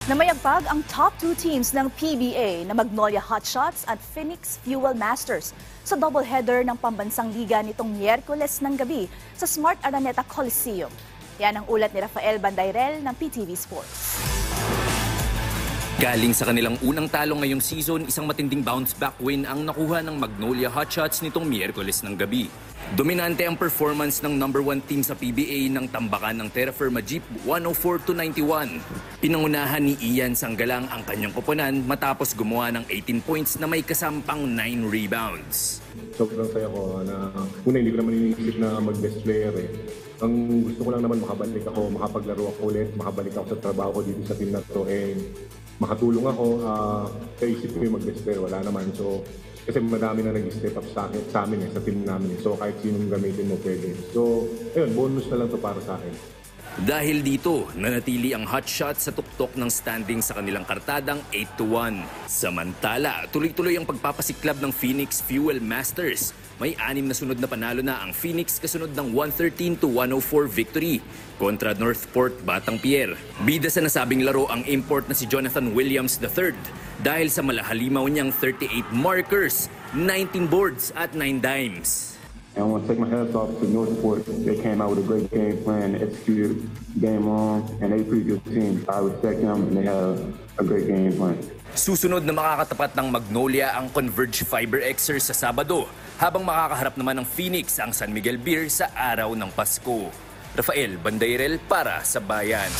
Namayagpag ang top 2 teams ng PBA na Magnolia Hotshots at Phoenix Fuel Masters sa doubleheader ng pambansang liga nitong Miyerkules ng gabi sa Smart Araneta Coliseum. Yan ang ulat ni Rafael Bandairel ng PTV Sports. Galing sa kanilang unang talo ngayong season, isang matinding bounce-back win ang nakuha ng Magnolia Hotshots nitong Miyerkules ng gabi. Dominante ang performance ng number 1 team sa PBA ng tambakan ng Terra Firma Jeep 104-91. Pinangunahan ni Ian Sanggalang ang kanyang koponan matapos gumawa ng 18 points na may kasampang 9 rebounds. Sobrang saya ko na una hindi ko naman iniisip na mag-best player eh. Ang gusto ko lang naman makabalik ako, makapaglaro ako ulit, makabalik ako sa trabaho ko dito sa team na to and makatulong ako. Sa isip ko yung mag-best player, wala naman. So, kasi madami na nag-step up sa amin sa team namin. So kahit sinong gamitin mo pwede. So ayun, bonus na lang to para sa akin. Dahil dito, nanatili ang Hotshots sa tuktok ng standing sa kanilang kartadang 8-1. Samantala, tuloy-tuloy ang pagpapasiklab ng Phoenix Fuel Masters. May 6 na sunod na panalo na ang Phoenix kasunod ng 113-104 victory kontra Northport Batang Pier. Bida sa nasabing laro ang import na si Jonathan Williams III dahil sa malahalimaw niyang 38 markers, 19 boards at 9 dimes. I want to take my hats off to Northport. They came out with a great game plan, executed game on, and they pretty good team. I respect them, and they have a great game plan. Susunod na makakatapat ng Magnolia ang Converge Fiber Xers sa Sabado, habang makakaharap naman ng Phoenix ang San Miguel Beer sa araw ng Pasko. Rafael Bandairel para sa Bayan.